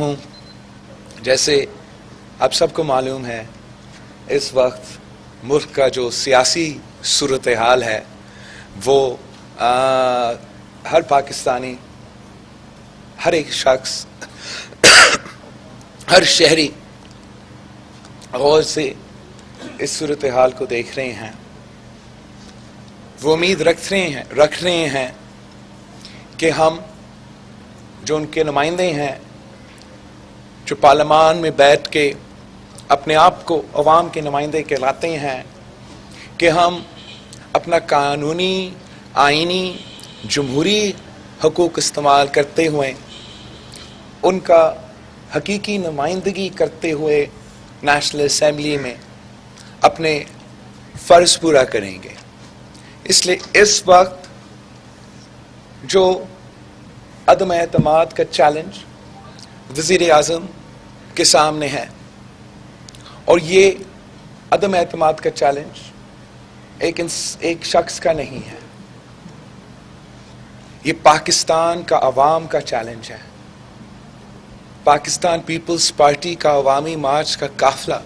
ہوں جیسے آپ سب کو معلوم ہے اس وقت ملک کا جو سیاسی صورتحال ہے وہ ہر پاکستانی، ہر ایک شخص، ہر شہری غور سے اس صورتحال کو دیکھ رہے ہیں. وہ امید رکھ رہے ہیں کہ ہم جو ان کے نمائندے ہیں، جو پارلیمان میں بیٹھ کے اپنے آپ کو عوام کے نمائندے کہلاتے ہیں، کہ ہم اپنا قانونی، آئینی، جمہوری حقوق استعمال کرتے ہوئے ان کا حقیقی نمائندگی کرتے ہوئے نیشنل اسمبلی میں اپنے فرض پورا کریں گے. اس لیے اس وقت جو عدم اعتماد کا چیلنج وزیر اعظم کے سامنے ہے، اور یہ عدم اعتماد کا چیلنج ایک شخص کا نہیں ہے، یہ پاکستان کا عوام کا چیلنج ہے. پاکستان پیپلز پارٹی کا عوامی مارچ کا قافلہ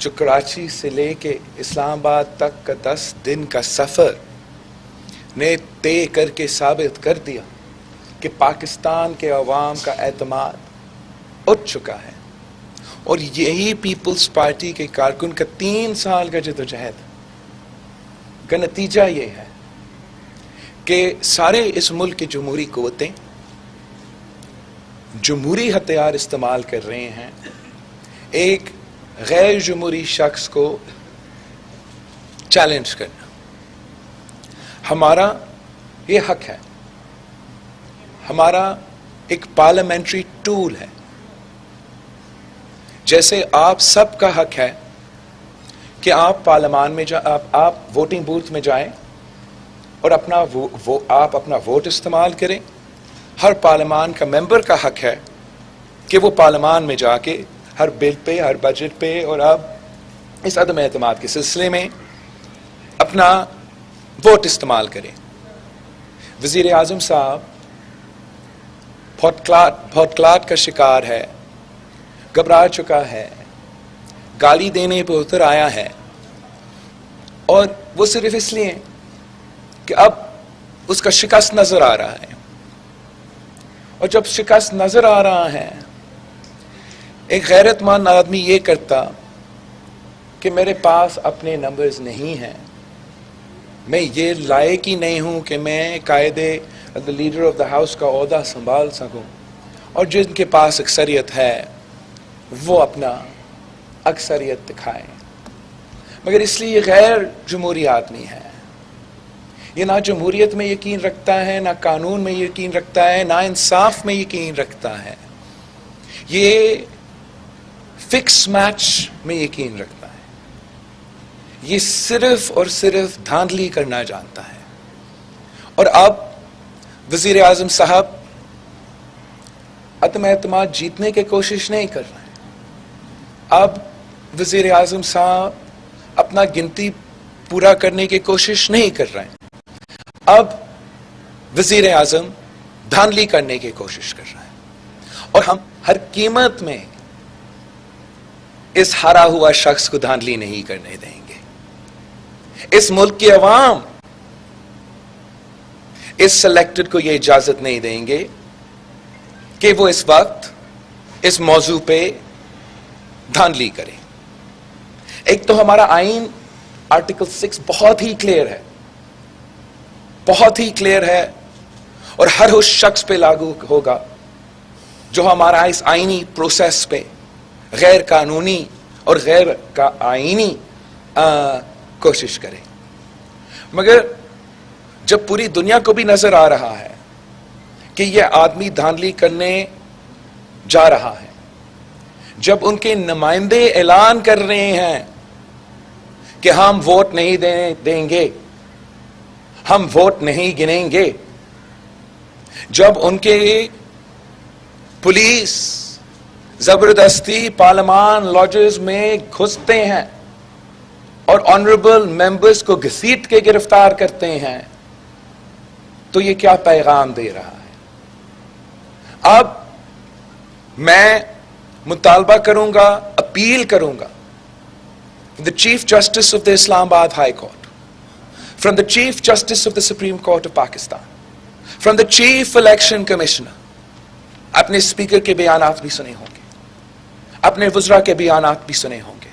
جو کراچی سے لے کے اسلام آباد تک کا 10 دن کا سفر نے طے کر کے ثابت کر دیا کہ پاکستان کے عوام کا اعتماد اٹھ چکا ہے. اور یہی پیپلز پارٹی کے کارکن کا 3 سال کا جدوجہد کا نتیجہ یہ ہے کہ سارے اس ملک کی جمہوری قوتیں جمہوری ہتھیار استعمال کر رہے ہیں ایک غیر جمہوری شخص کو چیلنج کرنا. ہمارا یہ حق ہے، ہمارا ایک پارلیمنٹری ٹول ہے. جیسے آپ سب کا حق ہے کہ آپ پارلیمان میں آپ ووٹنگ بوتھ میں جائیں اور آپ اپنا ووٹ استعمال کریں. ہر پارلیمان کا ممبر کا حق ہے کہ وہ پارلیمان میں جا کے ہر بل پہ، ہر بجٹ پہ اور اب اس عدم اعتماد کے سلسلے میں اپنا ووٹ استعمال کریں. وزیر اعظم صاحب بھوٹکلاٹ کا شکار ہے، گھبرا چکا ہے، گالی دینے پہ اتر آیا ہے، اور وہ صرف اس لیے کہ اب اس کا شکست نظر آ رہا ہے. اور جب شکست نظر آ رہا ہے، ایک غیرت مند آدمی یہ کرتا کہ میرے پاس اپنے نمبرز نہیں ہیں، میں یہ لائق ہی نہیں ہوں کہ میں قائد لیڈر آف دا ہاؤس کا عہدہ سنبھال سکوں، اور جن کے پاس اکثریت ہے وہ اپنا اکثریت دکھائیں. مگر اس لیے یہ غیر جمہوری آدمی ہے، یہ نہ جمہوریت میں یقین رکھتا ہے، نہ قانون میں یقین رکھتا ہے، نہ انصاف میں یقین رکھتا ہے، یہ فکس میچ میں یقین رکھتا ہے. یہ صرف اور صرف دھاندلی کرنا جانتا ہے. اور اب وزیر اعظم صاحب عدم اعتماد جیتنے کی کوشش نہیں کر رہے ہیں. اب وزیر اعظم صاحب اپنا گنتی پورا کرنے کی کوشش نہیں کر رہے ہیں. اب وزیر اعظم دھاندلی کرنے کی کوشش کر رہا ہے، اور ہم ہر قیمت میں اس ہارا ہوا شخص کو دھاندلی نہیں کرنے دیں گے. اس ملک کی عوام اس سلیکٹڈ کو یہ اجازت نہیں دیں گے کہ وہ اس وقت اس موضوع پہ دھاندلی کرے. ایک تو ہمارا آئین آرٹیکل 6 بہت ہی کلیئر ہے، بہت ہی کلیئر ہے، اور ہر اس شخص پہ لاگو ہوگا جو ہمارا اس آئینی پروسیس پہ غیر قانونی اور غیر آئینی کوشش کرے. مگر جب پوری دنیا کو بھی نظر آ رہا ہے کہ یہ آدمی دھاندلی کرنے جا رہا ہے، جب ان کے نمائندے اعلان کر رہے ہیں کہ ہم ووٹ نہیں دیں گے، ہم ووٹ نہیں گنیں گے، جب ان کے پولیس زبردستی پارلیمان لاجز میں گھستے ہیں اور آنریبل ممبرز کو گھسیٹ کے گرفتار کرتے ہیں، تو یہ کیا پیغام دے رہا ہے؟ اب میں مطالبہ کروں گا, اپیل کروں گا the Chief Justice of the Islamabad High Court, from the Chief Justice of the Supreme Court of Pakistan, from the Chief Election Commissioner, اپنے اسپیکر کے بیانات بھی سنے ہوں گے, اپنے وزراء کے بیانات بھی سنے ہوں گے,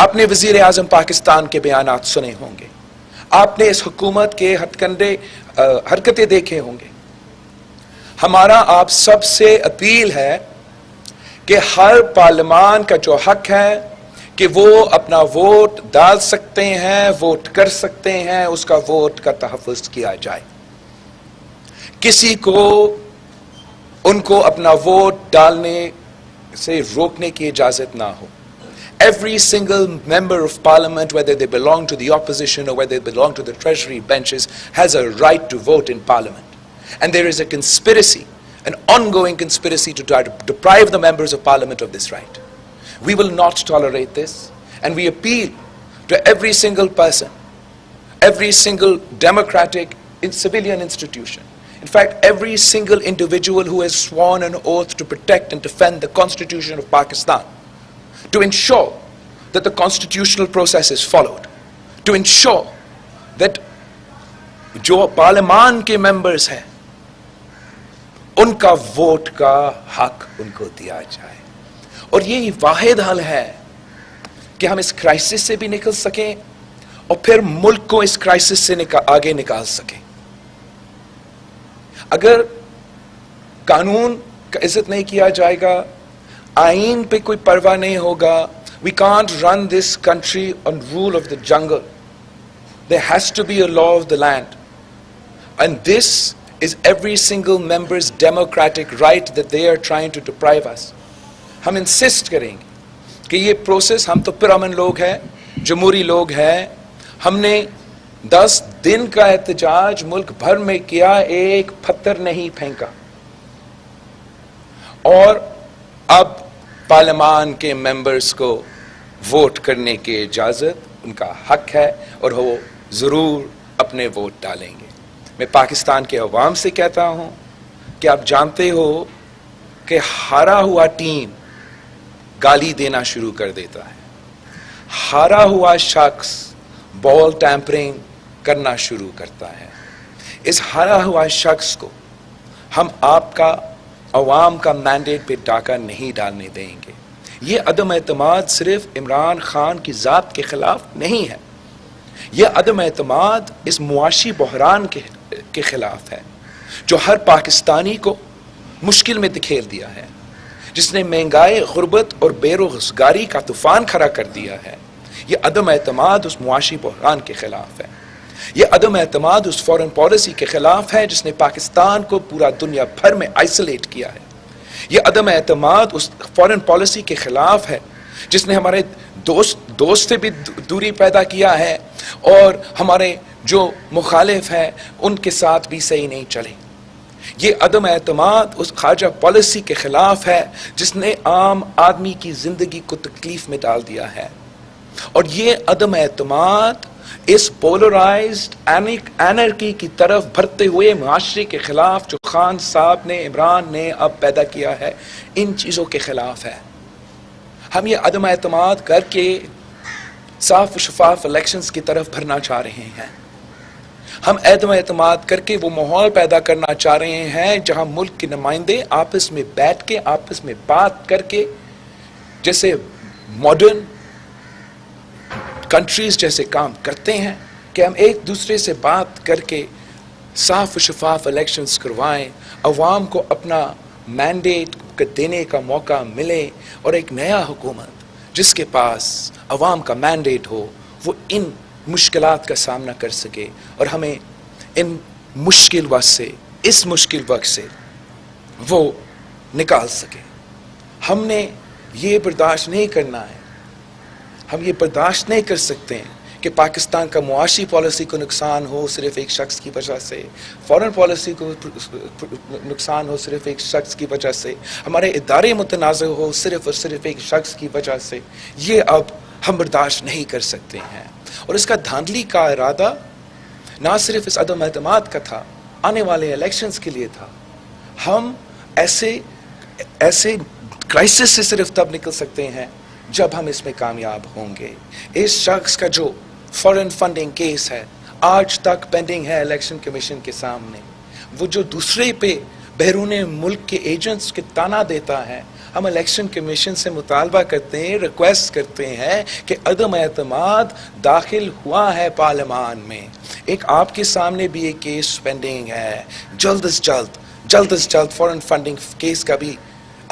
اپنے وزیر اعظم پاکستان کے بیانات سنے ہوں گے, آپ نے اس حکومت کے ہتھ کنڈے حرکتیں دیکھے ہوں گے. ہمارا آپ سب سے اپیل ہے کہ ہر پارلیمان کا جو حق ہے کہ وہ اپنا ووٹ ڈال سکتے ہیں, ووٹ کر سکتے ہیں, اس کا ووٹ کا تحفظ کیا جائے. کسی کو ان کو اپنا ووٹ ڈالنے سے روکنے کی اجازت نہ ہو. Every single member of parliament, whether they belong to the opposition or whether they belong to the treasury benches, has a right to vote in parliament. And there is a conspiracy, an ongoing conspiracy to try to deprive the members of parliament of this right. We will not tolerate this, and we appeal to every single person, every single democratic civilian institution, in fact every single individual who has sworn an oath to protect and defend the Constitution of Pakistan, to ensure that the constitutional process is followed, to ensure that جو پارلیمان کے members ہیں ان کا vote کا حق ان کو دیا جائے. اور یہی واحد حل ہے کہ ہم اس کرائسس سے بھی نکل سکیں اور پھر ملک کو اس کرائسس سے آگے نکال سکیں. اگر قانون کا عزت نہیں کیا جائے گا, آئین پہ کوئی پرواہ نہیں ہوگا, we can't run this country on rule of the jungle. There has to be a law of the land. And this is every single member's democratic right that they are trying to deprive us. ہم insist کریں گے کہ یہ process, ہم تو پرامن لوگ ہیں, جمہوری لوگ ہیں, ہم نے 10 دن کا احتجاج ملک بھر میں کیا, ایک پتھر نہیں پھینکا, اور اب پارلیمان کے ممبرز کو ووٹ کرنے کی اجازت ان کا حق ہے اور وہ ضرور اپنے ووٹ ڈالیں گے. میں پاکستان کے عوام سے کہتا ہوں کہ آپ جانتے ہو کہ ہارا ہوا ٹیم گالی دینا شروع کر دیتا ہے, ہارا ہوا شخص بال ٹیمپرنگ کرنا شروع کرتا ہے. اس ہارا ہوا شخص کو ہم آپ کا عوام کا مینڈیٹ پہ ڈاکہ نہیں ڈالنے دیں گے. یہ عدم اعتماد صرف عمران خان کی ذات کے خلاف نہیں ہے, یہ عدم اعتماد اس معاشی بحران کے خلاف ہے جو ہر پاکستانی کو مشکل میں دکھیل دیا ہے, جس نے مہنگائی, غربت اور بے روزگاری کا طوفان کھڑا کر دیا ہے. یہ عدم اعتماد اس معاشی بحران کے خلاف ہے. یہ عدم اعتماد اس فورن پالیسی کے خلاف ہے جس نے پاکستان کو پورا دنیا بھر میں آئسولیٹ کیا ہے. یہ عدم اعتماد اس فورن پالیسی کے خلاف ہے جس نے ہمارے دوست سے بھی دوری پیدا کیا ہے اور ہمارے جو مخالف ہیں ان کے ساتھ بھی صحیح نہیں چلے. یہ عدم اعتماد اس خارجہ پالیسی کے خلاف ہے جس نے عام آدمی کی زندگی کو تکلیف میں ڈال دیا ہے. اور یہ عدم اعتماد اس پولرائزڈ اینرکی کی طرف بڑھتے ہوئے معاشرے کے خلاف جو خان صاحب نے, عمران نے اب پیدا کیا ہے, ان چیزوں کے خلاف ہے. ہم یہ عدم اعتماد کر کے صاف و شفاف الیکشنز کی طرف بھرنا چاہ رہے ہیں. ہم عدم اعتماد کر کے وہ ماحول پیدا کرنا چاہ رہے ہیں جہاں ملک کے نمائندے آپس میں بیٹھ کے, آپس میں بات کر کے, جیسے ماڈرن کنٹریز جیسے کام کرتے ہیں, کہ ہم ایک دوسرے سے بات کر کے صاف و شفاف الیکشنز کروائیں, عوام کو اپنا مینڈیٹ دینے کا موقع ملے, اور ایک نیا حکومت جس کے پاس عوام کا مینڈیٹ ہو وہ ان مشکلات کا سامنا کر سکے اور ہمیں ان مشکل وقت سے, اس مشکل وقت سے وہ نکال سکے. ہم نے یہ برداشت نہیں کرنا ہے, ہم یہ برداشت نہیں کر سکتے ہیں کہ پاکستان کا معاشی پالیسی کو نقصان ہو صرف ایک شخص کی وجہ سے, فورن پالیسی کو نقصان ہو صرف ایک شخص کی وجہ سے, ہمارے ادارے متنازع ہو صرف اور صرف ایک شخص کی وجہ سے. یہ اب ہم برداشت نہیں کر سکتے ہیں. اور اس کا دھاندلی کا ارادہ نہ صرف اس عدم اعتماد کا تھا, آنے والے الیکشنز کے لیے تھا. ہم ایسے کرائسس سے صرف تب نکل سکتے ہیں جب ہم اس میں کامیاب ہوں گے. اس شخص کا جو فورن فنڈنگ کیس ہے آج تک پینڈنگ ہے الیکشن کمیشن کے سامنے، وہ جو دوسرے پہ بیرون ملک کے ایجنٹس کے تانا دیتا ہے، ہم الیکشن کمیشن سے مطالبہ کرتے ہیں، ریکویسٹ کرتے ہیں کہ عدم اعتماد داخل ہوا ہے پارلیمان میں. ایک آپ کے سامنے بھی ایک کیس پینڈنگ ہے، جلد از جلد فورن فنڈنگ کیس کا بھی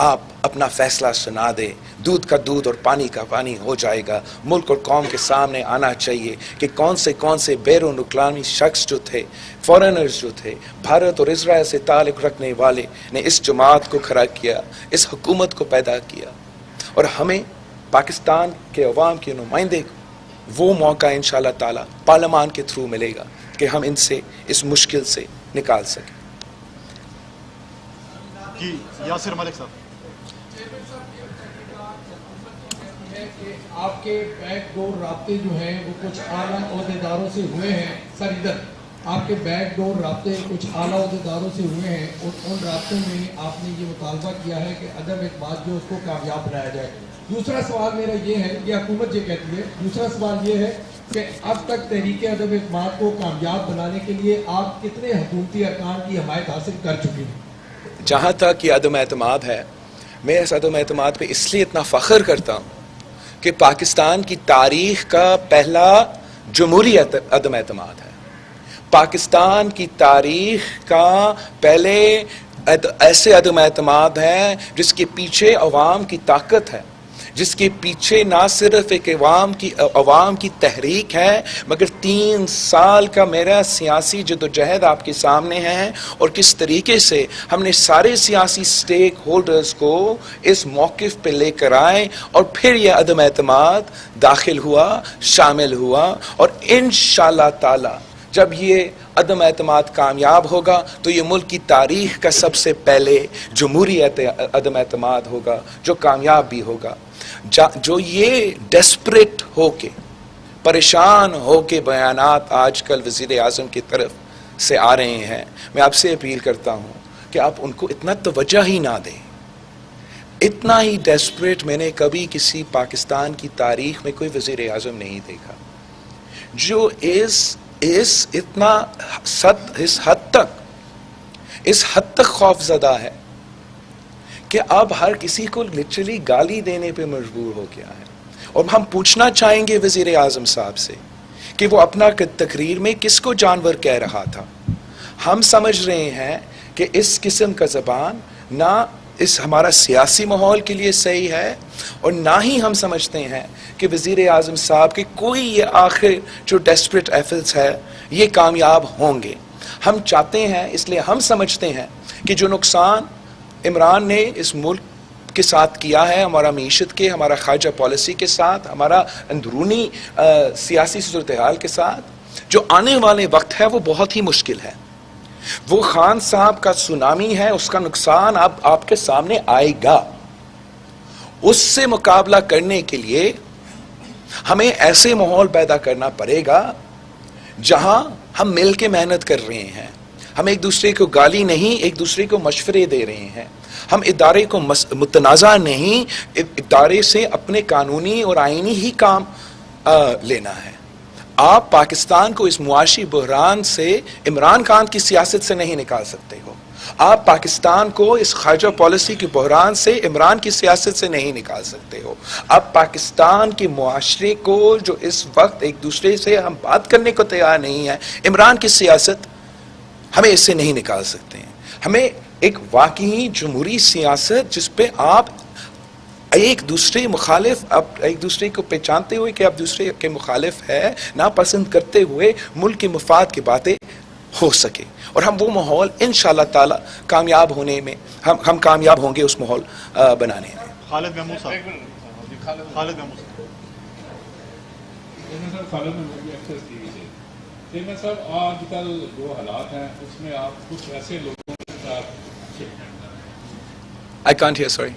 آپ اپنا فیصلہ سنا دے. دودھ کا دودھ اور پانی کا پانی ہو جائے گا. ملک اور قوم کے سامنے آنا چاہیے کہ کون سے بیرون اقوامی شخص جو تھے، فورنرز جو تھے، بھارت اور اسرائیل سے تعلق رکھنے والے نے اس جماعت کو کھڑا کیا، اس حکومت کو پیدا کیا. اور ہمیں پاکستان کے عوام کے نمائندے کو وہ موقع انشاءاللہ تعالی پارلیمان کے تھرو ملے گا کہ ہم ان سے اس مشکل سے نکال سکیں. جی یاسر ملک صاحب. آپ کے بیک ڈور رابطے جو ہیں وہ کچھ اعلیٰ عہدیداروں سے ہوئے ہیں. سر ادھر آپ کے بیک ڈور رابطے کچھ اعلیٰ عہدیداروں سے ہوئے ہیں اور ان رابطوں میں آپ نے یہ مطالبہ کیا ہے کہ عدم اعتماد جو اس کو کامیاب بنایا جائے. دوسرا سوال میرا یہ ہے، یہ حکومت یہ کہتی ہے، دوسرا سوال یہ ہے کہ اب تک تحریک عدم اعتماد کو کامیاب بنانے کے لیے آپ کتنے حکومتی ارکان کی حمایت حاصل کر چکے ہیں؟ جہاں تک یہ عدم اعتماد ہے، میں اس عدم اعتماد پہ اس لیے اتنا فخر کرتا ہوں کہ پاکستان کی تاریخ کا پہلا جمہوری عدم اعتماد ہے. پاکستان کی تاریخ کا پہلے ایسے عدم اعتماد ہے جس کے پیچھے عوام کی طاقت ہے، جس کے پیچھے نہ صرف ایک عوام کی تحریک ہے، مگر 3 سال کا میرا سیاسی جدوجہد آپ کے سامنے ہے، اور کس طریقے سے ہم نے سارے سیاسی سٹیک ہولڈرز کو اس موقف پہ لے کر آئے، اور پھر یہ عدم اعتماد داخل ہوا، شامل ہوا. اور انشاءاللہ تعالی جب یہ عدم اعتماد کامیاب ہوگا تو یہ ملک کی تاریخ کا سب سے پہلے جمہوری عدم اعتماد ہوگا جو کامیاب بھی ہوگا. جو یہ ڈیسپریٹ ہو کے، پریشان ہو کے بیانات آج کل وزیر اعظم کی طرف سے آ رہے ہیں، میں آپ سے اپیل کرتا ہوں کہ آپ ان کو اتنا توجہ ہی نہ دیں. اتنا ہی ڈیسپریٹ میں نے کبھی کسی پاکستان کی تاریخ میں کوئی وزیر اعظم نہیں دیکھا جو اس حد تک خوف زدہ ہے کہ اب ہر کسی کو لٹرلی گالی دینے پہ مجبور ہو گیا ہے. اور ہم پوچھنا چاہیں گے وزیر اعظم صاحب سے کہ وہ اپنا تقریر میں کس کو جانور کہہ رہا تھا. ہم سمجھ رہے ہیں کہ اس قسم کا زبان نہ اس ہمارا سیاسی ماحول کے لیے صحیح ہے، اور نہ ہی ہم سمجھتے ہیں کہ وزیر اعظم صاحب کے کوئی یہ آخر جو ڈیسپریٹ ایفرٹس ہے یہ کامیاب ہوں گے. ہم چاہتے ہیں، اس لیے ہم سمجھتے ہیں کہ جو نقصان عمران نے اس ملک کے ساتھ کیا ہے، ہمارا معیشت کے، ہمارا خارجہ پالیسی کے ساتھ، ہمارا اندرونی سیاسی صورتحال کے ساتھ، جو آنے والے وقت ہے وہ بہت ہی مشکل ہے. وہ خان صاحب کا سونامی ہے، اس کا نقصان اب آپ کے سامنے آئے گا. اس سے مقابلہ کرنے کے لیے ہمیں ایسے ماحول پیدا کرنا پڑے گا جہاں ہم مل کے محنت کر رہے ہیں، ہم ایک دوسرے کو گالی نہیں، ایک دوسرے کو مشورے دے رہے ہیں، ہم ادارے کو متنازع نہیں، ادارے سے اپنے قانونی اور آئینی ہی کام لینا ہے. آپ پاکستان کو اس معاشی بحران سے عمران خان کی سیاست سے نہیں نکال سکتے ہو. آپ پاکستان کو اس خارجہ پالیسی کے بحران سے عمران کی سیاست سے نہیں نکال سکتے ہو. آپ پاکستان کے معاشرے کو جو اس وقت ایک دوسرے سے ہم بات کرنے کو تیار نہیں ہے، عمران کی سیاست ہمیں اس سے نہیں نکال سکتے ہیں. ہمیں ایک واقعی جمہوری سیاست جس پہ آپ ایک دوسرے مخالف، اب ایک دوسرے کو پہچانتے ہوئے کہ آپ دوسرے کے مخالف ہے، ناپسند کرتے ہوئے ملک کے مفاد کی باتیں ہو سکے. اور ہم وہ ماحول انشاءاللہ تعالی کامیاب ہونے میں ہم کامیاب ہوں گے اس ماحول بنانے میں. خالد محمود صاحب. خالد محمود صاحب، آج کل جو حالات ہیں اس میں آپ کچھ ایسے لوگوں کے ساتھ I can't hear, sorry.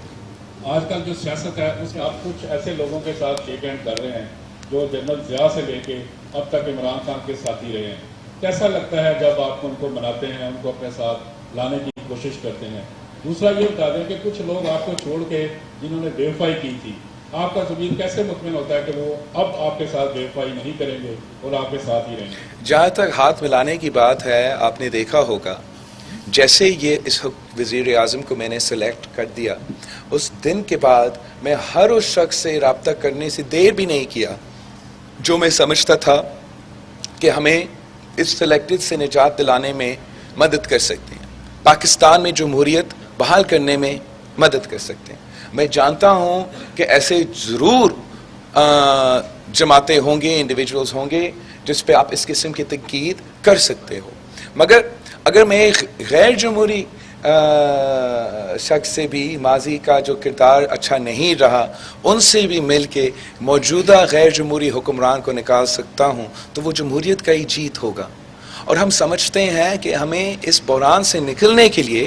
آج کل جو سیاست ہے اس میں آپ کچھ ایسے لوگوں کے ساتھ شیک ہینڈ کر رہے ہیں جو جنرل ضیاء سے لے کے اب تک عمران خان کے ساتھی رہے ہیں. کیسا لگتا ہے جب آپ ان کو مناتے ہیں، ان کو اپنے ساتھ لانے کی کوشش کرتے ہیں؟ دوسرا یہ بتا دیں کہ کچھ لوگ آپ کو چھوڑ کے جنہوں نے بے وفائی کی تھی، آپ کا ضمیر کیسے مطمئن ہوتا ہے کہ وہ اب آپ کے ساتھ بے وفائی نہیں کریں گے اور آپ کے ساتھ ہی رہیں گے؟ جہاں تک ہاتھ ملانے کی بات ہے، آپ نے دیکھا ہوگا جیسے یہ اس وزیر اعظم کو میں نے سلیکٹ کر دیا، اس دن کے بعد میں ہر اس شخص سے رابطہ کرنے سے دیر بھی نہیں کیا جو میں سمجھتا تھا کہ ہمیں اس سلیکٹڈ سے نجات دلانے میں مدد کر سکتے ہیں، پاکستان میں جمہوریت بحال کرنے میں مدد کر سکتے ہیں۔ میں جانتا ہوں کہ ایسے ضرور جماعتیں ہوں گے، انڈیویجولز ہوں گے جس پہ آپ اس قسم کی تنقید کر سکتے ہو، مگر اگر میں ایک غیر جمہوری شخص سے بھی ماضی کا جو کردار اچھا نہیں رہا ان سے بھی مل کے موجودہ غیر جمہوری حکمران کو نکال سکتا ہوں تو وہ جمہوریت کا ہی جیت ہوگا۔ اور ہم سمجھتے ہیں کہ ہمیں اس بحران سے نکلنے کے لیے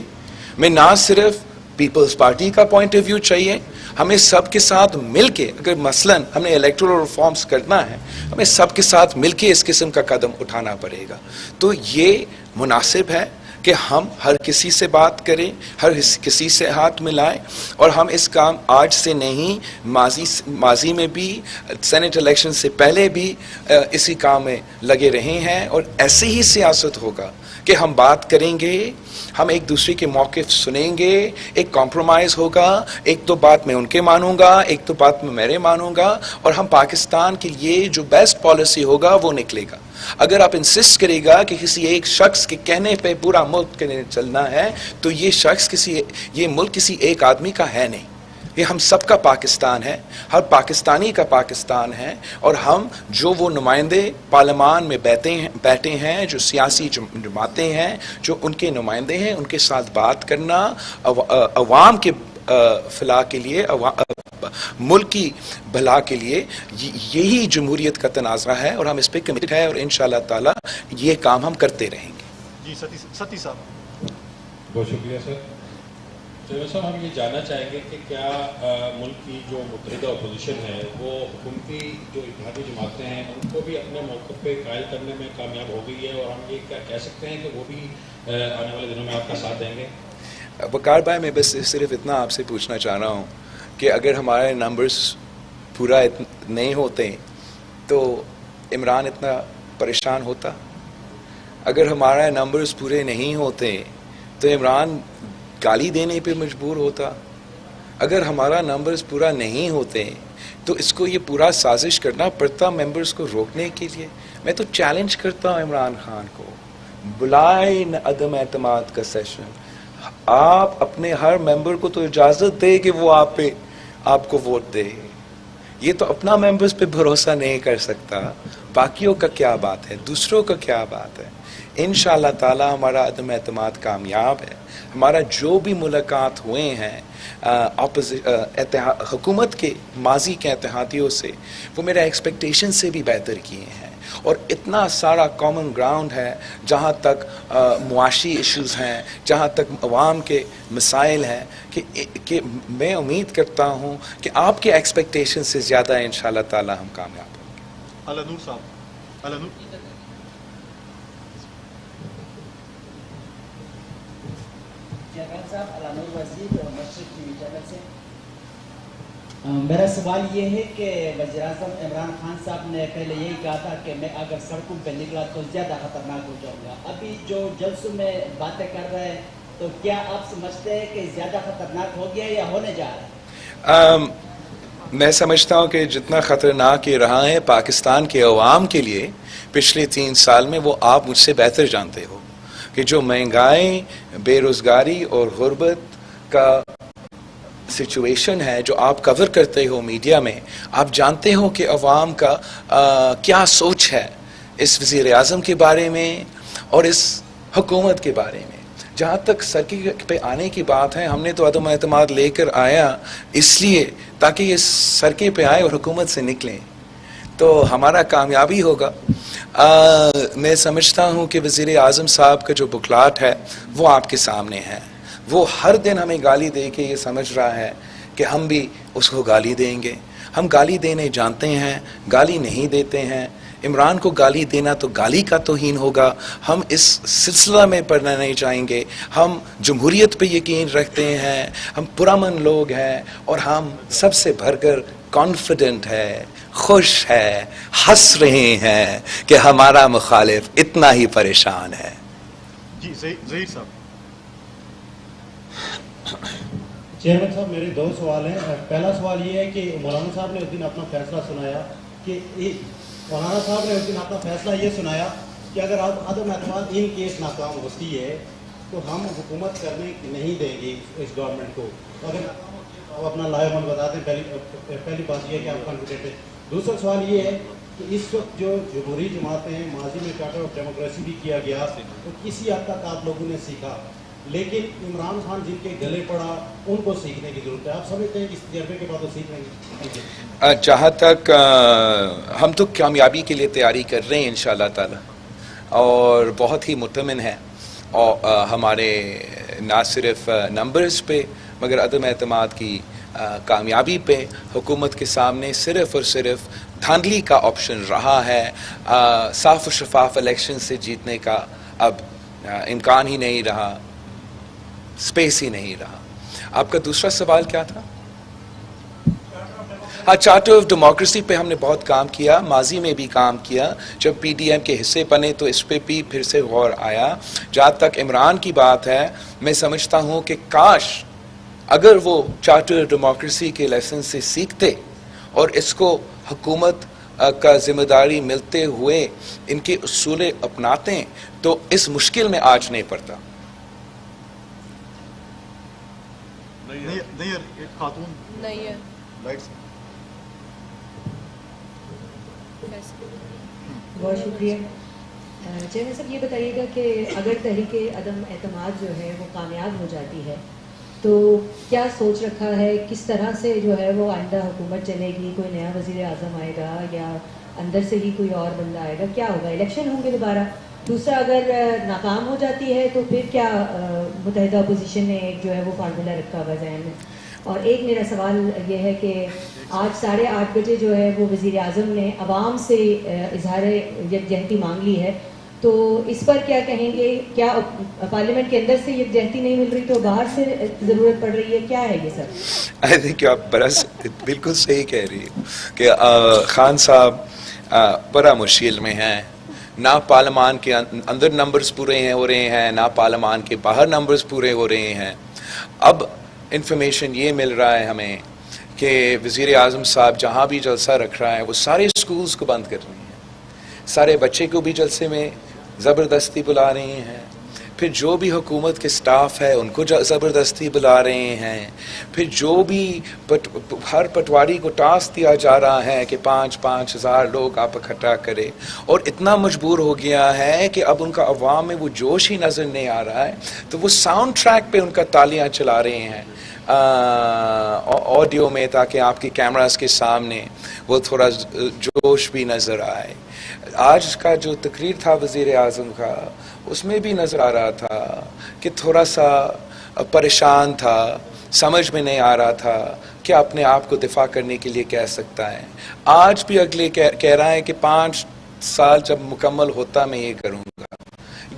میں نہ صرف پیپلز پارٹی کا پوائنٹ آف ویو چاہیے، ہمیں سب کے ساتھ مل کے، اگر مثلاً ہم نے الیکٹورل ریفارمز کرنا ہے، ہمیں سب کے ساتھ مل کے اس قسم کا قدم اٹھانا پڑے گا۔ تو یہ مناسب ہے کہ ہم ہر کسی سے بات کریں، ہر کسی سے ہاتھ ملائیں، اور ہم اس کام آج سے نہیں، ماضی میں بھی، سینٹ الیکشن سے پہلے بھی اسی کام میں لگے رہے ہیں، اور ایسے ہی سیاست ہوگا کہ ہم بات کریں گے، ہم ایک دوسرے کے موقف سنیں گے، ایک کمپرومائز ہوگا، ایک تو بات میں ان کے مانوں گا، ایک تو بات میں میرے مانوں گا، اور ہم پاکستان کے لیے جو بیسٹ پالیسی ہوگا وہ نکلے گا۔ اگر آپ انسسٹ کرے گا کہ کسی ایک شخص کے کہنے پہ پورا ملک کے چلنا ہے تو یہ ملک کسی ایک آدمی کا ہے نہیں، یہ ہم سب کا پاکستان ہے، ہر پاکستانی کا پاکستان ہے، اور ہم جو وہ نمائندے پارلیمان میں بیٹھے ہیں، جو سیاسی جماعتیں ہیں، جو ان کے نمائندے ہیں، ان کے ساتھ بات کرنا عوام کے فلاح کے لیے، ملک کی بھلا کے لیے، یہی جمہوریت کا تنازع ہے، اور ہم اس پہ کمیٹڈ ہے، اور انشاءاللہ تعالی یہ کام ہم کرتے رہیں گے۔ جی ستی صاحب۔ بہت شکریہ سر۔ تو صاحب ہم یہ جاننا چاہیں گے کہ کیا ملک کی جو متحدہ اپوزیشن ہے وہ حکومتی جو اتحادی جماعتیں ہیں ان کو بھی اپنے موقف پہ قائل کرنے میں کامیاب ہو گئی ہے، اور ہم یہ کیا کہہ سکتے ہیں کہ وہ بھی آنے والے دنوں میں آپ کا ساتھ دیں گے؟ وقار بھائی، میں بس صرف اتنا آپ سے پوچھنا چاہ رہا ہوں کہ اگر ہمارے نمبرز پورا نہیں ہوتے تو عمران اتنا پریشان ہوتا؟ اگر ہمارے نمبرز پورے نہیں ہوتے تو عمران گالی دینے پہ مجبور ہوتا؟ اگر ہمارا نمبرز پورا نہیں ہوتے تو اس کو یہ پورا سازش کرنا پڑتا ممبرز کو روکنے کے لیے۔ میں تو چیلنج کرتا ہوں عمران خان کو، بلائے عدم اعتماد کا سیشن، آپ اپنے ہر ممبر کو تو اجازت دے کہ وہ آپ کو ووٹ دے۔ یہ تو اپنا ممبرز پہ بھروسہ نہیں کر سکتا، باقیوں کا کیا بات ہے، دوسروں کا کیا بات ہے۔ انشاءاللہ تعالی ہمارا عدم اعتماد کامیاب ہے۔ ہمارا جو بھی ملاقات ہوئے ہیں حکومت کے ماضی کے اتحادیوں سے، وہ میرا ایکسپیکٹیشن سے بھی بہتر کیے ہیں، اور اتنا سارا کامن گراؤنڈ ہے، جہاں تک معاشی ایشوز ہیں، جہاں تک عوام کے مسائل ہیں، کہ میں امید کرتا ہوں کہ آپ کے ایکسپیکٹیشن سے زیادہ انشاءاللہ تعالی ہم کامیاب ہوں گے۔ علی نور صاحب۔ علی نور۔ میرا سوال یہ ہے کہ وزیراعظم عمران خان صاحب نے پہلے یہی کہا تھا کہ میں اگر سڑکوں پہ نکلا تو زیادہ خطرناک ہو جاؤں گا، ابھی جو جلسوں میں باتیں کر رہے ہیں تو کیا آپ سمجھتے ہیں کہ زیادہ خطرناک ہو گیا یا ہونے جا رہا ہے؟ میں سمجھتا ہوں کہ جتنا خطرناک یہ رہا ہے پاکستان کے عوام کے لیے پچھلے 3 سال میں، وہ آپ مجھ سے بہتر جانتے ہو کہ جو مہنگائی، بے روزگاری اور غربت کا سچویشن ہے جو آپ کور کرتے ہو میڈیا میں، آپ جانتے ہو کہ عوام کا کیا سوچ ہے اس وزیر اعظم کے بارے میں اور اس حکومت کے بارے میں۔ جہاں تک سڑکیں پہ آنے کی بات ہے، ہم نے تو عدم اعتماد لے کر آیا اس لیے تاکہ یہ سڑکیں پہ آئے اور حکومت سے نکلیں، تو ہمارا کامیابی ہوگا۔ میں سمجھتا ہوں کہ وزیر اعظم صاحب کا جو بکلاٹ ہے وہ آپ کے سامنے ہے، وہ ہر دن ہمیں گالی دے کے یہ سمجھ رہا ہے کہ ہم بھی اس کو گالی دیں گے۔ ہم گالی دینے جانتے ہیں، گالی نہیں دیتے ہیں، عمران کو گالی دینا تو گالی کا توہین ہوگا. ہم اس سلسلہ میں پڑھنا نہیں چاہیں گے. ہم جمہوریت پہ یقین رکھتے ہیں, ہم پرامن لوگ ہیں, اور ہم سب سے بھر کر کانفیڈنٹ ہے, خوش ہے, ہنس رہے ہیں کہ ہمارا مخالف اتنا ہی پریشان ہے. جی ظہیر صاحب. چیئرمین صاحب میرے دو سوال ہیں. پہلا سوال یہ ہے کہ مولانا صاحب نے اس دن اپنا فیصلہ سنایا کہ اگر آپ عدم اعتماد ان کیس ناکام ہوتی ہے تو ہم حکومت کرنے نہیں دیں گے اس گورنمنٹ کو. اگر آپ اپنا لائے من بتاتے ہیں, پہلی بات یہ ہے کہ آپ کانفیڈنٹ ہیں. دوسرا سوال یہ ہے کہ اس وقت جو جمہوری جماعتیں ہیں, ماضی میں چارٹر آف ڈیموکریسی بھی کیا گیا تو کسی حد تک آپ لوگوں نے سیکھا, لیکن عمران خان جن کے گلے پڑا ان کو سیکھنے کی ضرورت ہے. آپ سمجھتے ہیں کہ اس تجربے کے بعد وہ سیکھ لیں گے؟ جہاں تک ہم تو کامیابی کے لیے تیاری کر رہے ہیں انشاءاللہ تعالی, اور بہت ہی مطمئن ہیں, اور ہمارے نہ صرف نمبرز پہ مگر عدم اعتماد کی کامیابی پہ حکومت کے سامنے صرف اور صرف دھاندلی کا آپشن رہا ہے. صاف و شفاف الیکشن سے جیتنے کا اب امکان ہی نہیں رہا, اسپیس ہی نہیں رہا. آپ کا دوسرا سوال کیا تھا؟ ہاں, چارٹر آف ڈیموکریسی پہ ہم نے بہت کام کیا, ماضی میں بھی کام کیا. جب پی ڈی ایم کے حصے بنے تو اس پہ بھی پھر سے غور آیا. جہاں تک عمران کی بات ہے, میں سمجھتا ہوں کہ کاش اگر وہ چارٹر آف ڈیموکریسی کے لیسن سے سیکھتے اور اس کو حکومت کا ذمہ داری ملتے ہوئے ان کے اصول اپناتے تو اس مشکل میں آج نہیں پڑتا. نہیں ایک خاتون نہیں ہے. لائٹ سے. بہت شکریہ. چیئرمین صاحب یہ بتائیے گا کہ اگر تحریک عدم اعتماد جو ہے وہ کامیاب ہو جاتی ہے تو کیا سوچ رکھا ہے, کس طرح سے جو ہے وہ آئندہ حکومت چلے گی؟ کوئی نیا وزیر اعظم آئے گا یا اندر سے ہی کوئی اور بندہ آئے گا؟ کیا ہوگا؟ الیکشن ہوں گے دوبارہ؟ دوسرا, اگر ناکام ہو جاتی ہے تو پھر کیا متحدہ اپوزیشن نے ایک جو ہے وہ فارمولہ رکھا ہوا ذہن میں؟ اور ایک میرا سوال یہ ہے کہ آج 8:30 بجے جو ہے وہ وزیر اعظم نے عوام سے اظہار یکجہتی مانگ لی ہے, تو اس پر کیا کہیں گے؟ کیا پارلیمنٹ کے اندر سے یکجہتی نہیں مل رہی تو باہر سے ضرورت پڑ رہی ہے؟ کیا ہے یہ سب؟ آئی تھنک آپ بالکل صحیح کہہ رہی ہیں کہ خان صاحب بڑا مشکل میں ہیں. نہ پارلیمان کے اندر نمبرز پورے ہو رہے ہیں, نہ پارلیمان کے باہر نمبرز پورے ہو رہے ہیں. اب انفارمیشن یہ مل رہا ہے ہمیں کہ وزیر اعظم صاحب جہاں بھی جلسہ رکھ رہا ہے وہ سارے اسکولز کو بند کر رہے ہیں, سارے بچے کو بھی جلسے میں زبردستی بلا رہے ہیں, پھر جو بھی حکومت کے سٹاف ہے ان کو زبردستی بلا رہے ہیں, پھر جو بھی ہر پٹواری کو ٹاسک دیا جا رہا ہے کہ 5-5 ہزار لوگ آپ اکٹھا کرے, اور اتنا مجبور ہو گیا ہے کہ اب ان کا عوام میں وہ جوش ہی نظر نہیں آ رہا ہے. تو وہ ساؤنڈ ٹریک پہ ان کا تالیاں چلا رہے ہیں آڈیو میں, تاکہ آپ کے کیمراز کے سامنے وہ تھوڑا جوش بھی نظر آئے. آج کا جو تقریر تھا وزیر اعظم کا, اس میں بھی نظر آ رہا تھا کہ تھوڑا سا پریشان تھا, سمجھ میں نہیں آ رہا تھا کہ اپنے آپ کو دفاع کرنے کے لیے کہہ سکتا ہے. آج بھی اگلے کہہ رہا ہے کہ 5 سال جب مکمل ہوتا میں یہ کروں گا.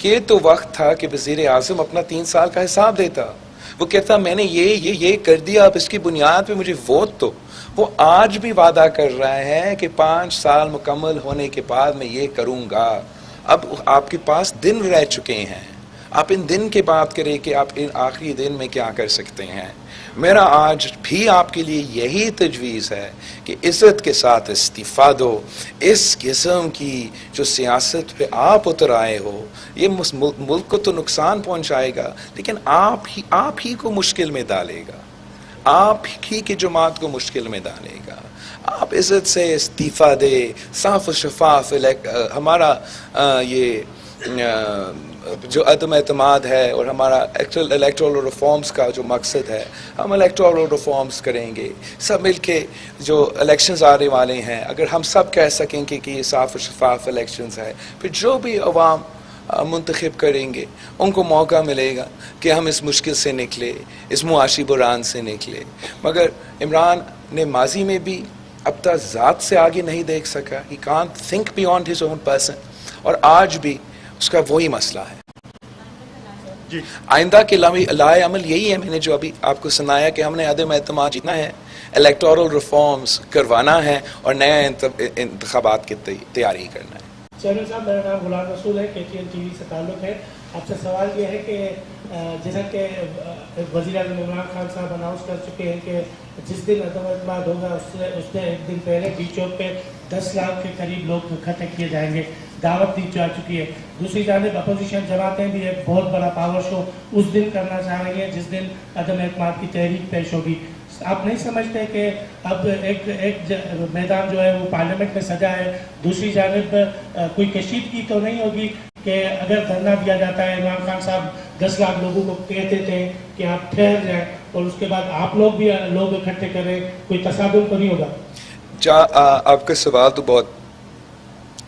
یہ تو وقت تھا کہ وزیر اعظم اپنا 3 سال کا حساب دیتا. وہ کہتا میں نے یہ کر دیا, اب اس کی بنیاد پہ مجھے ووٹ دو. وہ آج بھی وعدہ کر رہا ہے کہ 5 سال مکمل ہونے کے بعد میں یہ کروں گا. اب آپ کے پاس دن رہ چکے ہیں, آپ ان دن کی بات کریں کہ آپ ان آخری دن میں کیا کر سکتے ہیں. میرا آج بھی آپ کے لیے یہی تجویز ہے کہ عزت کے ساتھ استعفیٰ دو. اس قسم کی جو سیاست پہ آپ اتر آئے ہو یہ ملک کو تو نقصان پہنچائے گا, لیکن آپ ہی کو مشکل میں ڈالے گا, آپ ہی کی جماعت کو مشکل میں ڈالے گا. آپ عزت سے استعفیٰ دے, صاف و شفاف. ہمارا یہ جو عدم اعتماد ہے اور ہمارا الیکٹورل ریفارمز کا جو مقصد ہے, ہم الیکٹورل ریفارمز کریں گے سب مل کے. جو الیکشنز آنے والے ہیں, اگر ہم سب کہہ سکیں کہ یہ صاف و شفاف الیکشنز ہے, پھر جو بھی عوام منتخب کریں گے ان کو موقع ملے گا کہ ہم اس مشکل سے نکلے, اس معاشی بحران سے نکلے. مگر عمران نے ماضی میں بھی اب تک ذات سے آگے نہیں دیکھ سکا. He can't think beyond his own person. اور آج بھی اس کا وہی مسئلہ ہے. جی آئندہ کے لائے عمل یہی ہے. میں نے جو ابھی آپ کو سنایا کہ ہم نے عدم اعتماد جیتنا ہے, الیکٹورل ریفارمز کروانا ہے اور نئے انتخابات کی تیاری کرنا ہے. چیئرمین صاحب, میرا نام غلام رسول ہے, KTN TV سے تعلق ہے. آپ سے سوال یہ ہے کہ جیسا کہ وزیر اعظم عمران خان صاحب اناؤنس کر چکے ہیں کہ جس دن عدم اعتماد ہوگا اس نے ایک دن پہلے ڈی چوک پہ 10 لاکھ کے قریب لوگ اکٹھے کیے جائیں گے, دعوت دی جا چکی ہے. دوسری جانب اپوزیشن جماعتیں بھی ایک بہت بڑا پاور شو اس دن کرنا چاہ رہی ہیں جس دن عدم اعتماد کی تحریک پیش ہوگی. آپ نہیں سمجھتے کہ اب ایک میدان جو ہے وہ پارلیمنٹ میں سجا ہے, دوسری جانب کوئی کشیدگی تو نہیں ہوگی کہ اگر دھرنا دیا جاتا ہے, عمران خان صاحب 10 لاکھ لوگوں کو کہتے تھے کہ آپ ٹھہر جائیں اور اس کے بعد آپ لوگ بھی لوگ اکٹھے کریں, کوئی تصادم تو نہیں ہوگا؟ آپ کا سوال تو بہت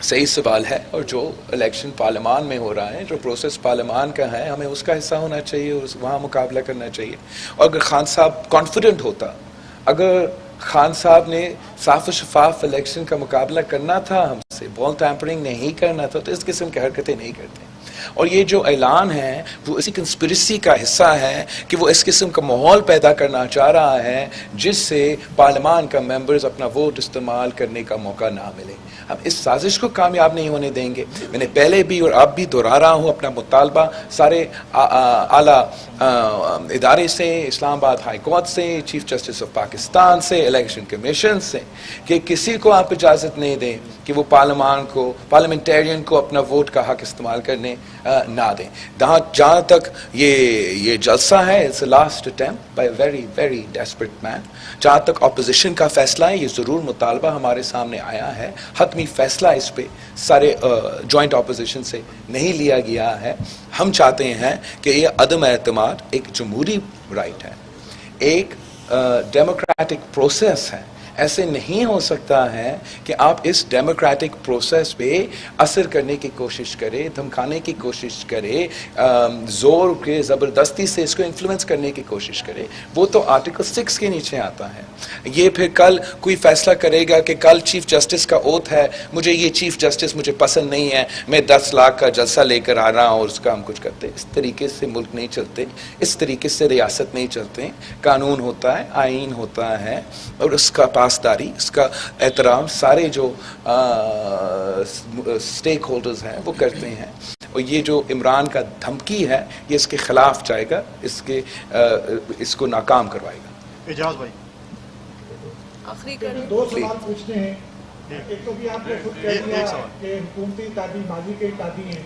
صحیح سوال ہے, اور جو الیکشن پارلیمان میں ہو رہا ہے, جو پروسیس پارلیمان کا ہے, ہمیں اس کا حصہ ہونا چاہیے اور وہاں مقابلہ کرنا چاہیے. اور اگر خان صاحب کانفیڈنٹ ہوتا, اگر خان صاحب نے صاف و شفاف الیکشن کا مقابلہ کرنا تھا, ہم سے بال ٹیمپرنگ نہیں کرنا تھا, تو اس قسم کی حرکتیں نہیں کرتے. اور یہ جو اعلان ہے وہ اسی کنسپریسی کا حصہ ہے کہ وہ اس قسم کا ماحول پیدا کرنا چاہ رہا ہے جس سے پارلیمان کا ممبرز اپنا ووٹ استعمال کرنے کا موقع نہ ملے. ہم اس سازش کو کامیاب نہیں ہونے دیں گے. میں نے پہلے بھی اور اب بھی دہرا رہا ہوں اپنا مطالبہ سارے اعلیٰ ادارے سے, اسلام آباد ہائی کورٹ سے, چیف جسٹس آف پاکستان سے, الیکشن کمیشن سے, کہ کسی کو آپ اجازت نہیں دیں کہ وہ پارلیمنٹیرین کو اپنا ووٹ کا حق استعمال کرنے نہ دیں. جہاں تک یہ جلسہ ہے, it's last attempt by very very desperate man. جہاں تک اپوزیشن کا فیصلہ ہے, یہ ضرور مطالبہ ہمارے سامنے آیا ہے, حتمی فیصلہ اس پہ سارے جوائنٹ اپوزیشن سے نہیں لیا گیا ہے. ہم چاہتے ہیں کہ یہ عدم اعتماد ایک جمہوری رائٹ ہے, ایک ڈیموکریٹک پروسیس ہے. ایسے نہیں ہو سکتا ہے کہ آپ اس ڈیموکریٹک پروسیس پہ اثر کرنے کی کوشش کرے, دھمکانے کی کوشش کرے, زور کے زبردستی سے اس کو انفلوئنس کرنے کی کوشش کرے. وہ تو آرٹیکل 6 کے نیچے آتا ہے. یہ پھر کل کوئی فیصلہ کرے گا کہ کل چیف جسٹس کا اوتھ ہے, مجھے یہ چیف جسٹس مجھے پسند نہیں ہے, میں 10 لاکھ کا جلسہ لے کر آ رہا ہوں اور اس کا ہم کچھ کرتے. اس طریقے سے ملک نہیں چلتے, اس طریقے سے ریاست نہیں چلتے. قانون ہوتا ہے, آئین ہوتا ہے, اور اس کا پاسداری, اس کا احترام سارے جو سٹیک ہولڈرز ہیں وہ کرتے ہیں. اور یہ جو عمران کا دھمکی ہے, یہ اس کے خلاف جائے گا, اس کو ناکام کروائے گا. اعجاز بھائی, آخری دو سوال پوچھنے ہیں. ایک تو بھی آپ نے خود کہہ دیا کہ حکومتی تعدی ماضی کے تعدی ہیں,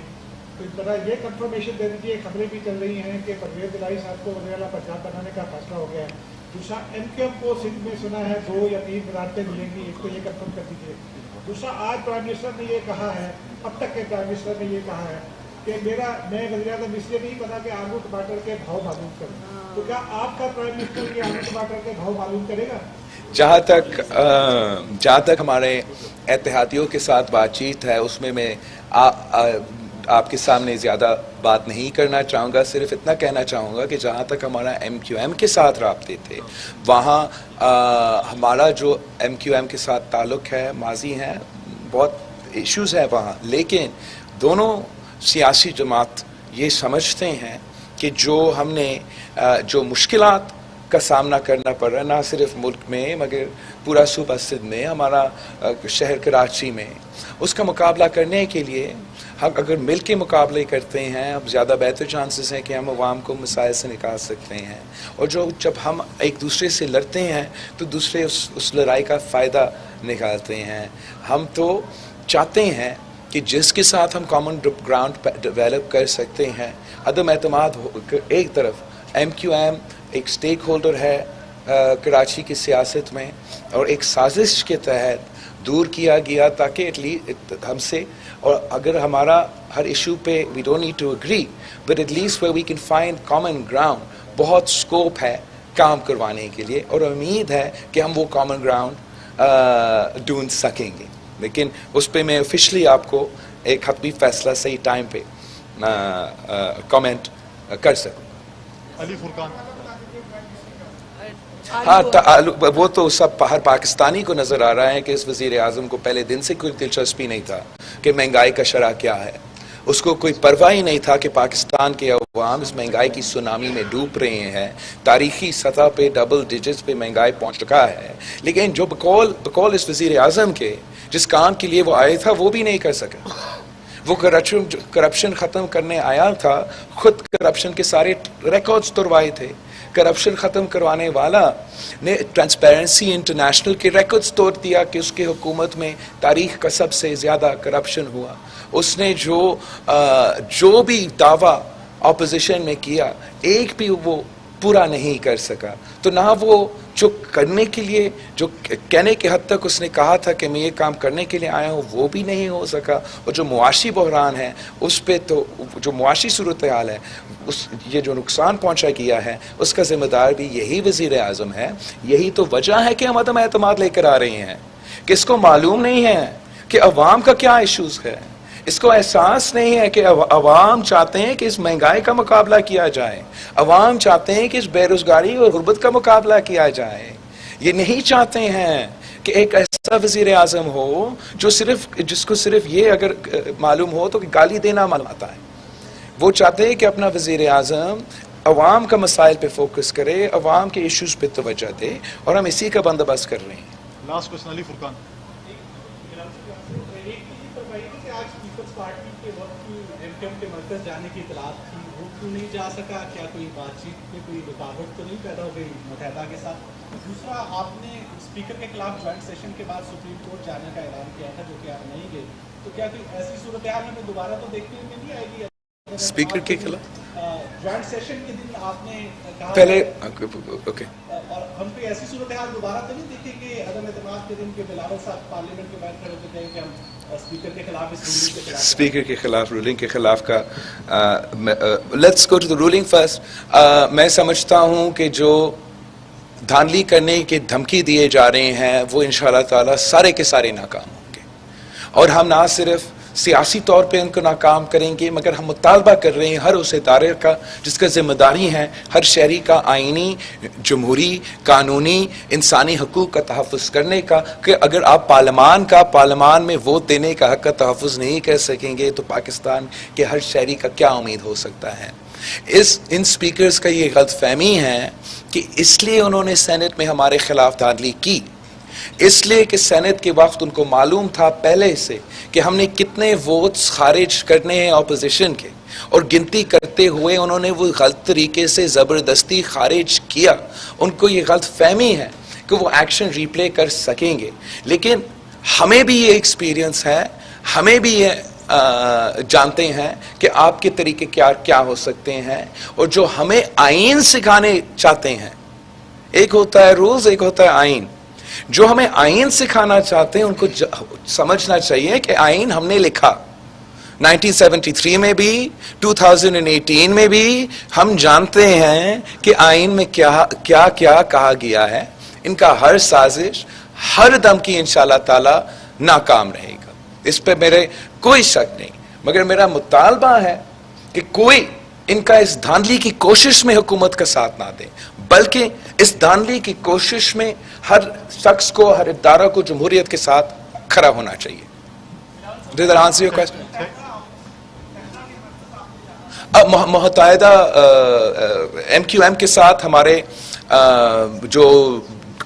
تو اس طرح یہ کنفرمیشن دے دیجیے. خبریں بھی چل رہی ہیں کہ پرویز الہی صاحب کو وزیر اعلیٰ پنجاب بنانے کا فیصلہ ہو گیا ہے. دوسرا MQM کو سندھ میں سنا ہے 2 یا 3 وزارتیں ملیں گی, ایک تو یہ کنفرم کر دیجیے. دوسرا, آج پرائم منسٹر نے یہ کہا ہے, اب تک کے پرائم منسٹر نے یہ کہا ہے کہ میں وزیر اعظم اس لیے نہیں بنا کہ آلو ٹماٹر کے بھاؤ معلوم کروں. تو کیا آپ کا پرائم منسٹر یہ آلو ٹماٹر کے بھاؤ معلوم کرے گا؟ جہاں تک ہمارے اتحادیوں کے ساتھ بات چیت ہے, اس میں آپ کے سامنے زیادہ بات نہیں کرنا چاہوں گا. صرف اتنا کہنا چاہوں گا کہ جہاں تک ہمارا MQM کے ساتھ رابطے تھے, وہاں ہمارا جو MQM کے ساتھ تعلق ہے, ماضی ہیں, بہت ایشوز ہیں وہاں, لیکن دونوں سیاسی جماعت یہ سمجھتے ہیں کہ جو ہم نے جو مشکلات کا سامنا کرنا پڑ رہا ہے, نہ صرف ملک میں مگر پورا صوبہ سندھ میں, ہمارا شہر کراچی میں, اس کا مقابلہ کرنے کے لیے ہم اگر مل کے مقابلے کرتے ہیں, اب زیادہ بہتر چانسز ہیں کہ ہم عوام کو مسائل سے نکال سکتے ہیں. اور جب ہم ایک دوسرے سے لڑتے ہیں تو دوسرے اس لڑائی کا فائدہ نکالتے ہیں. ہم تو چاہتے ہیں کہ جس کے ساتھ ہم کامن گراؤنڈ ڈیولپ کر سکتے ہیں. عدم اعتماد ایک طرف, MQM ایک سٹیک ہولڈر ہے کراچی کی سیاست میں, اور ایک سازش کے تحت دور کیا گیا تاکہ ایٹ لیسٹ ہم سے, اور اگر ہمارا ہر ایشو پہ we don't need to agree but at least where we can find common ground, بہت اسکوپ ہے کام کروانے کے لیے, اور امید ہے کہ ہم وہ کامن گراؤنڈ ڈھونڈ سکیں گے. لیکن اس پہ میں آفیشلی آپ کو ایک حتمی فیصلہ صحیح ٹائم پہ کامنٹ کر سکوں. علی فرقان. ہاں وہ تو سب ہر پاکستانی کو نظر آ رہا ہے کہ اس وزیر اعظم کو پہلے دن سے کوئی دلچسپی نہیں تھا کہ مہنگائی کا شرح کیا ہے. اس کو کوئی پرواہ ہی نہیں تھا کہ پاکستان کے عوام اس مہنگائی کی سونامی میں ڈوب رہے ہیں. تاریخی سطح پہ ڈبل ڈیجٹس پہ مہنگائی پہنچ چکا ہے. لیکن جو بقول اس وزیر اعظم کے جس کام کے لیے وہ آئے تھا وہ بھی نہیں کر سکا. وہ کرپشن ختم کرنے آیا تھا, خود کرپشن کے سارے ریکارڈز توڑوائے تھے. کرپشن ختم کروانے والا نے ٹرانسپیرنسی انٹرنیشنل کے ریکارڈز توڑ دیا کہ اس کی حکومت میں تاریخ کا سب سے زیادہ کرپشن ہوا. اس نے جو بھی دعویٰ اپوزیشن میں کیا ایک بھی وہ پورا نہیں کر سکا. تو نہ وہ جو کرنے کے لیے جو کہنے کے حد تک اس نے کہا تھا کہ میں یہ کام کرنے کے لیے آیا ہوں وہ بھی نہیں ہو سکا. اور جو معاشی بحران ہے اس پہ تو جو معاشی صورتحال ہے یہ جو نقصان پہنچا گیا ہے اس کا ذمہ دار بھی یہی وزیر اعظم ہے. یہی تو وجہ ہے کہ ہم عدم اعتماد لے کر آ رہے ہیں کہ اس کو معلوم نہیں ہے کہ عوام کا کیا ایشوز ہے. اس کو احساس نہیں ہے کہ عوام چاہتے ہیں کہ اس مہنگائی کا مقابلہ کیا جائے. عوام چاہتے ہیں کہ اس بے روزگاری اور غربت کا مقابلہ کیا جائے. یہ نہیں چاہتے ہیں کہ ایک ایسا وزیر اعظم ہو جس کو صرف یہ اگر معلوم ہو تو کہ گالی دینا معلوم آتا ہے. وہ چاہتے ہیں کہ اپنا وزیر اعظم عوام کا مسائل پہ فوکس کرے, عوام کے ایشوز پہ توجہ دے, اور ہم اسی کا بندوبست کر رہے ہیں. لاسٹ کوشچن علی فرقان. پارٹی کے وقت کی ایم کے مرکز جانے کی اطلاعات تھی, وہ کیوں نہیں جا سکا؟ کیا کوئی بات چیت میں کوئی رکاوٹ تو نہیں پیدا ہو گئی متحدہ کے ساتھ؟ دوسرا, آپ نے اسپیکر کے خلاف جوائنٹ سیشن کے بعد سپریم کورٹ جانے کا اعلان کیا تھا جو کہ آپ نہیں گئے, تو کیا کوئی ایسی صورتحال ہمیں دوبارہ تو دیکھنے میں نہیں آئے گی؟ اسپیکر کے خلاف جوائنٹ سیشن کے دن آپ نے کہا پہلے اوکے, اور ہم کوئی ایسی صورتحال دوبارہ تو نہیں دیکھیں گے عدم اعتماد کے دن کے بلاول صاحب پارلیمنٹ کے باہر کھڑے ہوتے کہیں کہ ہم اسپیکر کے خلاف اسپیکر کے خلاف رولنگ کے خلاف کا let's go to the ruling first. میں سمجھتا ہوں کہ جو دھاندلی کرنے کی دھمکی دیے جا رہے ہیں وہ انشاءاللہ تعالی سارے کے سارے ناکام ہوں گے, اور ہم نہ صرف سیاسی طور پہ ان کو ناکام کریں گے مگر ہم مطالبہ کر رہے ہیں ہر اس ادارے کا جس کا ذمہ داری ہے ہر شہری کا آئینی, جمہوری, قانونی, انسانی حقوق کا تحفظ کرنے کا, کہ اگر آپ پارلیمان میں ووٹ دینے کا حق کا تحفظ نہیں کر سکیں گے تو پاکستان کے ہر شہری کا کیا امید ہو سکتا ہے. ان سپیکرز کا یہ غلط فہمی ہے کہ اس لیے انہوں نے سینٹ میں ہمارے خلاف دھاندلی کی, اس لیے کہ سینٹ کے وقت ان کو معلوم تھا پہلے سے کہ ہم نے کتنے ووٹس خارج کرنے ہیں اپوزیشن کے, اور گنتی کرتے ہوئے انہوں نے وہ غلط طریقے سے زبردستی خارج کیا. ان کو یہ غلط فہمی ہے کہ وہ ایکشن ریپلے کر سکیں گے. لیکن ہمیں بھی یہ ایکسپیرینس ہے, ہمیں بھی یہ جانتے ہیں کہ آپ کے طریقے کیا ہو سکتے ہیں, اور جو ہمیں آئین سکھانے چاہتے ہیں, ایک ہوتا ہے رولز, ایک ہوتا ہے آئین. جو ہمیں آئین سکھانا چاہتے ہیں ان کو سمجھنا چاہیے کہ آئین ہم نے لکھا 1973 میں بھی 2018 میں بھی. ہم جانتے ہیں کہ آئین میں کیا کہا گیا ہے. ان کا ہر سازش ہر دم کی انشاءاللہ تعالی ناکام رہے گا, اس پہ میرے کوئی شک نہیں. مگر میرا مطالبہ ہے کہ کوئی ان کا اس دھاندلی کی کوشش میں حکومت کا ساتھ نہ دے, بلکہ اس دھاندلی کی کوشش میں ہر شخص کو, ہر ادارہ کو جمہوریت کے ساتھ کھڑا ہونا چاہیے. Did that answer your question? متحدہ ایم کیو ایم کے ساتھ ہمارے جو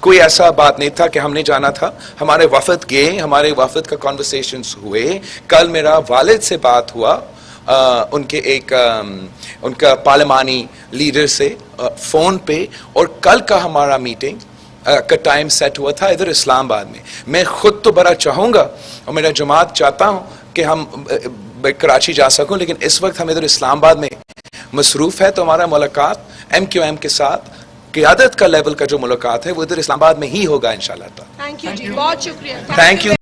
کوئی ایسا بات نہیں تھا کہ ہم نے جانا تھا. ہمارے وفد گئے, ہمارے وفد کا کنورسیشنز ہوئے. کل میرا والد سے بات ہوا ان کا پارلیمانی لیڈر سے فون پہ, اور کل کا ہمارا میٹنگ کا ٹائم سیٹ ہوا تھا ادھر اسلام آباد میں. میں خود تو بڑا چاہوں گا اور میرا جماعت چاہتا ہوں کہ ہم کراچی جا سکوں, لیکن اس وقت ہم ادھر اسلام آباد میں مصروف ہے. تو ہمارا ملاقات ایم کیو ایم کے ساتھ قیادت کا لیول کا جو ملاقات ہے وہ ادھر اسلام آباد میں ہی ہوگا انشاءاللہ. تھینک یو جی, بہت شکریہ. Thank you.